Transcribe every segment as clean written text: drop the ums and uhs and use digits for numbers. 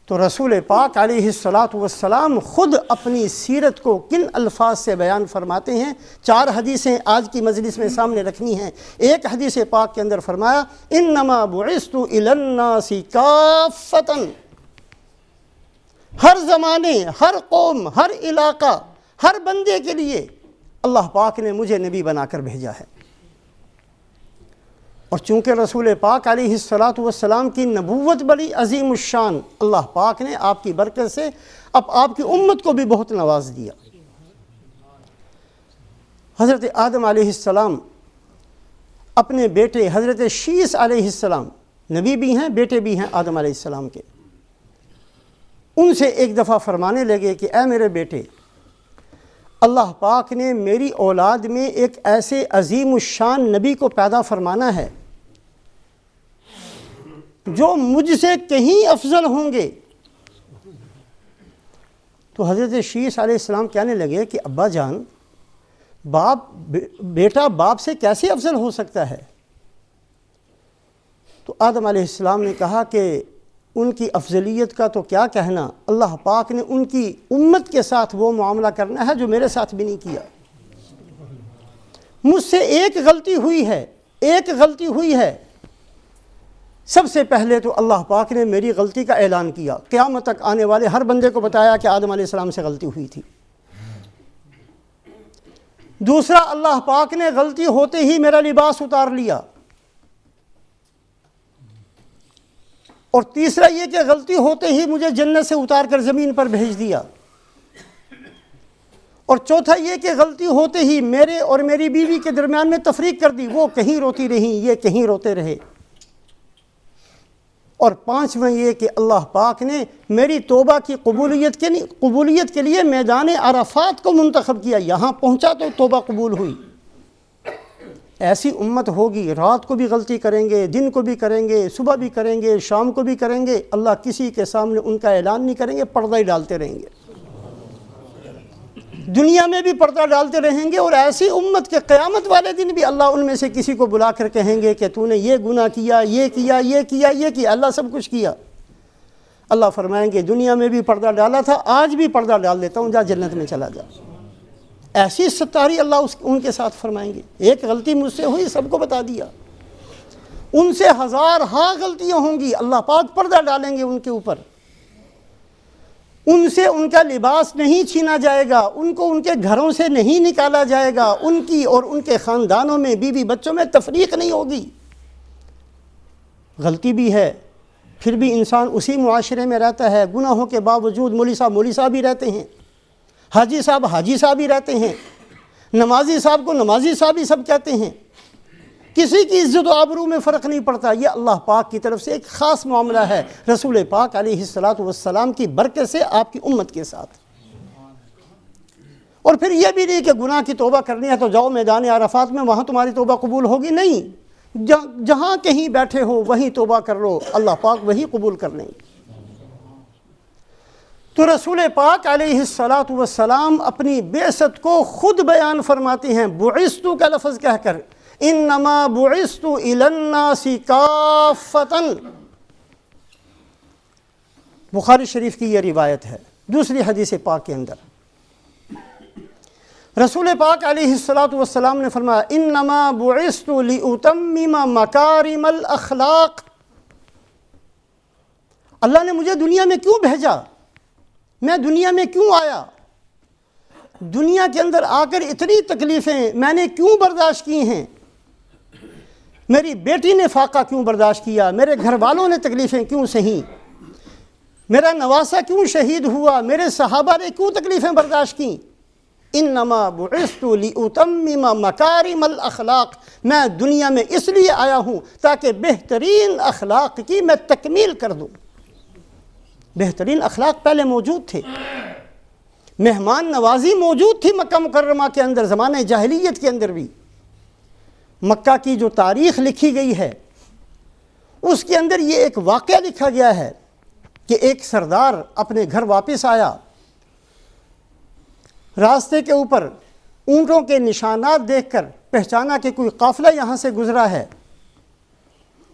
تو رسول پاک علیہ الصلاۃ والسلام خود اپنی سیرت کو کن الفاظ سے بیان فرماتے ہیں؟ 4 حدیثیں آج کی مجلس میں سامنے رکھنی ہیں۔ ایک حدیث پاک کے اندر فرمایا انما بعثت الی الناس کافۃ، ہر زمانے، ہر قوم، ہر علاقہ، ہر بندے کے لیے اللہ پاک نے مجھے نبی بنا کر بھیجا ہے۔ اور چونکہ رسول پاک علیہ الصلاۃ والسلام کی نبوت بڑی عظیم الشان، اللہ پاک نے آپ کی برکت سے اب آپ کی امت کو بھی بہت نواز دیا۔ حضرت آدم علیہ السلام اپنے بیٹے حضرت شیث علیہ السلام، نبی بھی ہیں بیٹے بھی ہیں آدم علیہ السلام کے، ان سے ایک دفعہ فرمانے لگے کہ اے میرے بیٹے، اللہ پاک نے میری اولاد میں ایک ایسے عظیم الشان نبی کو پیدا فرمانا ہے جو مجھ سے کہیں افضل ہوں گے۔ تو حضرت شیث علیہ السلام کہنے لگے کہ ابا جان، بیٹا باپ سے کیسے افضل ہو سکتا ہے؟ تو آدم علیہ السلام نے کہا کہ ان کی افضلیت کا تو کیا کہنا، اللہ پاک نے ان کی امت کے ساتھ وہ معاملہ کرنا ہے جو میرے ساتھ بھی نہیں کیا۔ مجھ سے ایک غلطی ہوئی ہے، سب سے پہلے تو اللہ پاک نے میری غلطی کا اعلان کیا، قیامت تک آنے والے ہر بندے کو بتایا کہ آدم علیہ السلام سے غلطی ہوئی تھی۔ دوسرا، اللہ پاک نے غلطی ہوتے ہی میرا لباس اتار لیا۔ اور تیسرا یہ کہ غلطی ہوتے ہی مجھے جنت سے اتار کر زمین پر بھیج دیا۔ اور چوتھا یہ کہ غلطی ہوتے ہی میرے اور میری بیوی کے درمیان میں تفریق کر دی، وہ کہیں روتی رہیں، یہ کہیں روتے رہے۔ اور پانچواں یہ کہ اللہ پاک نے میری توبہ کی قبولیت کے لیے میدان عرفات کو منتخب کیا، یہاں پہنچا تو توبہ قبول ہوئی۔ ایسی امت ہوگی، رات کو بھی غلطی کریں گے، دن کو بھی کریں گے، صبح بھی کریں گے، شام کو بھی کریں گے، اللہ کسی کے سامنے ان کا اعلان نہیں کریں گے، پردہ ہی ڈالتے رہیں گے، دنیا میں بھی پردہ ڈالتے رہیں گے۔ اور ایسی امت کے قیامت والے دن بھی اللہ ان میں سے کسی کو بلا کر کہیں گے کہ تو نے یہ گناہ کیا، یہ کیا، یہ کیا، یہ کیا، اللہ سب کچھ کیا۔ اللہ فرمائیں گے دنیا میں بھی پردہ ڈالا تھا، آج بھی پردہ ڈال دیتا ہوں، جا جنت میں چلا جا۔ ایسی ستاری اللہ ان کے ساتھ فرمائیں گے، ایک غلطی مجھ سے ہوئی، سب کو بتا دیا۔ ان سے ہزارہا غلطیاں ہوں گی، اللہ پاک پردہ ڈالیں گے ان کے اوپر۔ ان سے ان کا لباس نہیں چھینا جائے گا، ان کو ان کے گھروں سے نہیں نکالا جائے گا، ان کی اور ان کے خاندانوں میں، بیوی بچوں میں تفریق نہیں ہوگی۔ غلطی بھی ہے، پھر بھی انسان اسی معاشرے میں رہتا ہے، گناہوں کے باوجود مولوی صاحب ہی رہتے ہیں، حاجی صاحب ہی رہتے ہیں، نمازی صاحب کو نمازی صاحب ہی سب کہتے ہیں، کسی کی عزت و آبرو میں فرق نہیں پڑتا۔ یہ اللہ پاک کی طرف سے ایک خاص معاملہ ہے رسول پاک علیہ الصلاۃ والسلام کی برکت سے آپ کی امت کے ساتھ۔ اور پھر یہ بھی نہیں کہ گناہ کی توبہ کرنی ہے تو جاؤ میدان عرفات میں، وہاں تمہاری توبہ قبول ہوگی، نہیں، جہاں کہیں بیٹھے ہو وہیں توبہ کر لو، اللہ پاک وہی قبول کر لیں گے۔ تو رسول پاک علیہ الصلاۃ والسلام اپنی بعثت کو خود بیان فرماتے ہیں، بعثت کا لفظ کہہ کر، انما بعثت الی الناس کافۃ۔ بخاری شریف کی یہ روایت ہے۔ دوسری حدیث پاک کے اندر رسول پاک علیہ الصلاۃ والسلام نے فرمایا انما بعثت لاتمم مکارم الاخلاق۔ اللہ نے مجھے دنیا میں کیوں بھیجا، میں دنیا میں کیوں آیا، دنیا کے اندر آ کر اتنی تکلیفیں میں نے کیوں برداشت کی ہیں، میری بیٹی نے فاقہ کیوں برداشت کیا، میرے گھر والوں نے تکلیفیں کیوں سہیں، میرا نواسہ کیوں شہید ہوا، میرے صحابہ نے کیوں تکلیفیں برداشت کیں۔ انما بعثت لاتمم مکارم الاخلاق، میں دنیا میں اس لیے آیا ہوں تاکہ بہترین اخلاق کی میں تکمیل کر دوں۔ بہترین اخلاق پہلے موجود تھے، مہمان نوازی موجود تھی مکہ مکرمہ کے اندر، زمانہ جاہلیت کے اندر بھی۔ مکہ کی جو تاریخ لکھی گئی ہے اس کے اندر یہ ایک واقعہ لکھا گیا ہے کہ ایک سردار اپنے گھر واپس آیا، راستے کے اوپر اونٹوں کے نشانات دیکھ کر پہچانا کہ کوئی قافلہ یہاں سے گزرا ہے،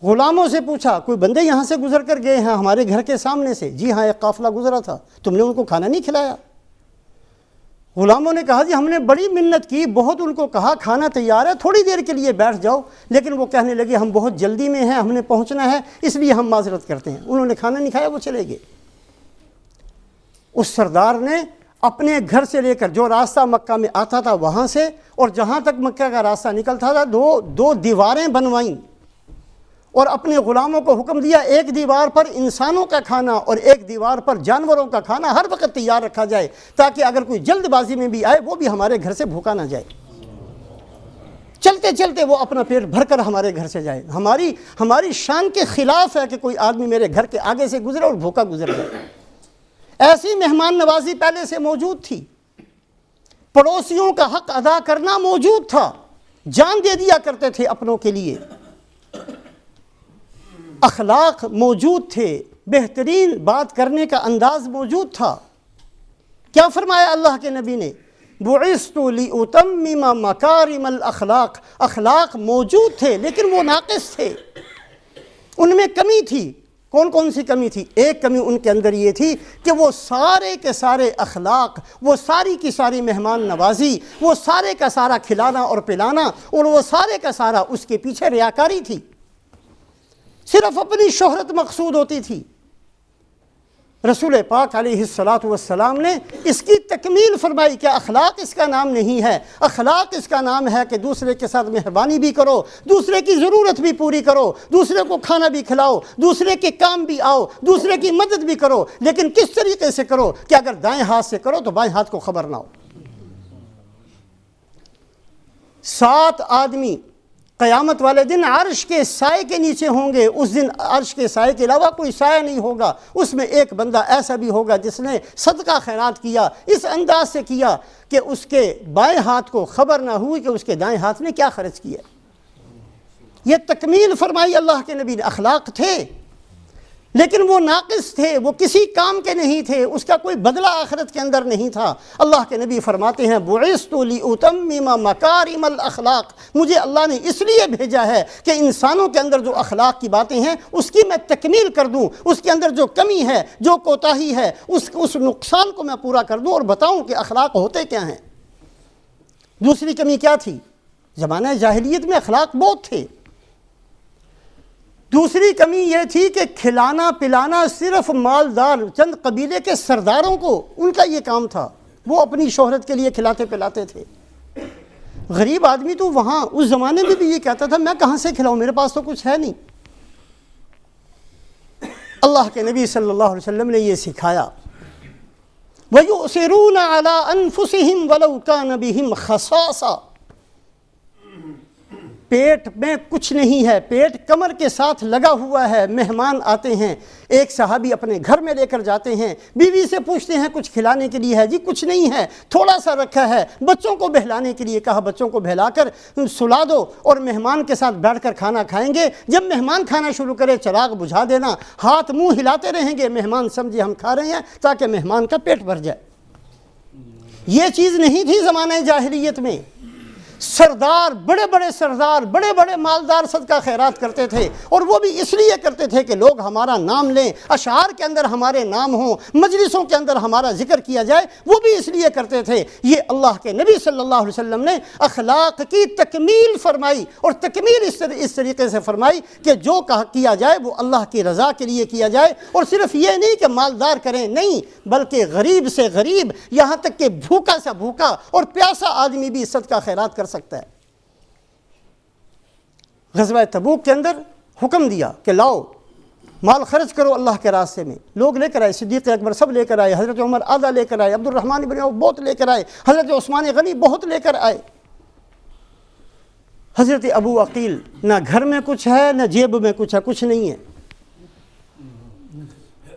غلاموں سے پوچھا کوئی بندے یہاں سے گزر کر گئے ہیں ہمارے گھر کے سامنے سے؟ جی ہاں ایک قافلہ گزرا تھا، تم نے ان کو کھانا نہیں کھلایا؟ غلاموں نے کہا جی ہم نے بڑی منت کی، بہت ان کو کہا کھانا تیار ہے، تھوڑی دیر کے لیے بیٹھ جاؤ، لیکن وہ کہنے لگے ہم بہت جلدی میں ہیں، ہم نے پہنچنا ہے، اس لیے ہم معذرت کرتے ہیں۔ انہوں نے کھانا نہیں کھایا، وہ چلے گئے۔ اس سردار نے اپنے گھر سے لے کر جو راستہ مکہ میں آتا تھا وہاں سے اور جہاں تک مکہ کا راستہ نکلتا تھا دو دیواریں بنوائیں اور اپنے غلاموں کو حکم دیا ایک دیوار پر انسانوں کا کھانا اور ایک دیوار پر جانوروں کا کھانا ہر وقت تیار رکھا جائے، تاکہ اگر کوئی جلد بازی میں بھی آئے وہ بھی ہمارے گھر سے بھوکا نہ جائے، چلتے چلتے وہ اپنا پیٹ بھر کر ہمارے گھر سے جائے۔ ہماری شان کے خلاف ہے کہ کوئی آدمی میرے گھر کے آگے سے گزرے اور بھوکا گزر جائے۔ ایسی مہمان نوازی پہلے سے موجود تھی، پڑوسیوں کا حق ادا کرنا موجود تھا، جان دے دیا کرتے تھے اپنوں کے لیے، اخلاق موجود تھے، بہترین بات کرنے کا انداز موجود تھا۔ کیا فرمایا اللہ کے نبی نے؟ بعثت لأتمم مکارم الاخلاق، اخلاق موجود تھے لیکن وہ ناقص تھے، ان میں کمی تھی۔ کون کون سی کمی تھی؟ ایک کمی ان کے اندر یہ تھی کہ وہ سارے کے سارے اخلاق، وہ ساری کی ساری مہمان نوازی، وہ سارے کا سارا کھلانا اور پلانا اور وہ سارے کا سارا اس کے پیچھے ریاکاری تھی، صرف اپنی شہرت مقصود ہوتی تھی۔ رسول پاک علیہ الصلاۃ والسلام نے اس کی تکمیل فرمائی کہ اخلاق اس کا نام نہیں ہے، اخلاق اس کا نام ہے کہ دوسرے کے ساتھ مہربانی بھی کرو، دوسرے کی ضرورت بھی پوری کرو، دوسرے کو کھانا بھی کھلاؤ، دوسرے کے کام بھی آؤ، دوسرے کی مدد بھی کرو، لیکن کس طریقے سے کرو کہ اگر دائیں ہاتھ سے کرو تو بائیں ہاتھ کو خبر نہ ہو۔ 7 آدمی قیامت والے دن عرش کے سائے کے نیچے ہوں گے، اس دن عرش کے سائے کے علاوہ کوئی سایہ نہیں ہوگا۔ اس میں ایک بندہ ایسا بھی ہوگا جس نے صدقہ خیرات کیا، اس انداز سے کیا کہ اس کے بائیں ہاتھ کو خبر نہ ہوئی کہ اس کے دائیں ہاتھ نے کیا خرچ کیا۔ یہ تکمیل فرمائی اللہ کے نبی نے۔ اخلاق تھے لیکن وہ ناقص تھے، وہ کسی کام کے نہیں تھے، اس کا کوئی بدلہ آخرت کے اندر نہیں تھا۔ اللہ کے نبی فرماتے ہیں بعثت لأتمم مکارم الاخلاق، مجھے اللہ نے اس لیے بھیجا ہے کہ انسانوں کے اندر جو اخلاق کی باتیں ہیں اس کی میں تکمیل کر دوں، اس کے اندر جو کمی ہے، جو کوتاہی ہے، اس نقصان کو میں پورا کر دوں اور بتاؤں کہ اخلاق ہوتے کیا ہیں۔ دوسری کمی کیا تھی؟ زمانہ جاہلیت میں اخلاق بہت تھے۔ دوسری کمی یہ تھی کہ کھلانا پلانا صرف مالدار چند قبیلے کے سرداروں کو، ان کا یہ کام تھا، وہ اپنی شہرت کے لیے کھلاتے پلاتے تھے۔ غریب آدمی تو وہاں اس زمانے میں بھی یہ کہتا تھا میں کہاں سے کھلاؤں، میرے پاس تو کچھ ہے نہیں۔ اللہ کے نبی صلی اللہ علیہ وسلم نے یہ سکھایا وَيُؤْثِرُونَ عَلَىٰ أَنفُسِهِمْ وَلَوْ كَانَ بِهِمْ خَصَاصَةٌ، پیٹ میں کچھ نہیں ہے، پیٹ کمر کے ساتھ لگا ہوا ہے، مہمان آتے ہیں، ایک صحابی اپنے گھر میں لے کر جاتے ہیں، بیوی سے پوچھتے ہیں کچھ کھلانے کے لیے ہے؟ جی کچھ نہیں ہے، تھوڑا سا رکھا ہے، بچوں کو بہلانے کے لیے کہا، بچوں کو بہلا کر سلا دو اور مہمان کے ساتھ بیٹھ کر کھانا کھائیں گے۔ جب مہمان کھانا شروع کرے چراغ بجھا دینا، ہاتھ منہ ہلاتے رہیں گے، مہمان سمجھے ہم کھا رہے ہیں تاکہ مہمان کا پیٹ بھر جائے۔ یہ چیز نہیں تھی زمانہ جاہلیت میں۔ سردار، بڑے بڑے سردار، بڑے بڑے مالدار صدقہ خیرات کرتے تھے، اور وہ بھی اس لیے کرتے تھے کہ لوگ ہمارا نام لیں، اشعار کے اندر ہمارے نام ہوں، مجلسوں کے اندر ہمارا ذکر کیا جائے، وہ بھی اس لیے کرتے تھے۔ یہ اللہ کے نبی صلی اللہ علیہ وسلم نے اخلاق کی تکمیل فرمائی، اور تکمیل اس طریقے سے فرمائی کہ جو کیا جائے وہ اللہ کی رضا کے لیے کیا جائے، اور صرف یہ نہیں کہ مالدار کریں، نہیں، بلکہ غریب سے غریب، یہاں تک کہ بھوکا سے بھوکا اور پیاسا آدمی بھی صدقہ خیرات کر سکتا ہے۔ غزوہ تبوک کے اندر حکم دیا کہ لاؤ مال خرچ کرو اللہ کے راستے میں، لوگ لے کر آئے، صدیق اکبر سب لے کر آئے، حضرت عمر آدھا لے کر آئے، عبد الرحمن بن عوف بہت لے کر آئے، حضرت عثمان غنی بہت لے کر آئے۔ حضرت ابو عقیل، نہ گھر میں کچھ ہے نہ جیب میں کچھ ہے، کچھ نہیں ہے۔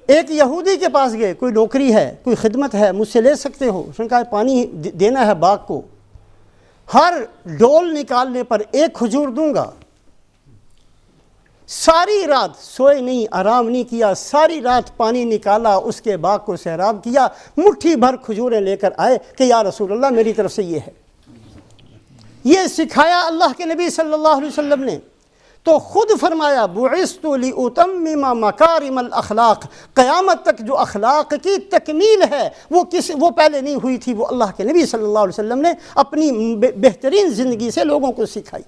ایک یہودی کے پاس گئے، کوئی نوکری ہے، کوئی خدمت ہے، مجھ سے لے سکتے ہو؟ اس نے کہا پانی دینا ہے باغ کو، ہر ڈول نکالنے پر ایک کھجور دوں گا۔ ساری رات سوئے نہیں، آرام نہیں کیا، ساری رات پانی نکالا، اس کے باغ کو سیراب کیا، مٹھی بھر کھجوریں لے کر آئے کہ یا رسول اللہ میری طرف سے یہ ہے۔ یہ سکھایا اللہ کے نبی صلی اللہ علیہ وسلم نے۔ تو خود فرمایا بعثت لأتمم مکارم الاخلاق، قیامت تک جو اخلاق کی تکمیل ہے وہ پہلے نہیں ہوئی تھی، وہ اللہ کے نبی صلی اللہ علیہ وسلم نے اپنی بہترین زندگی سے لوگوں کو سکھائی۔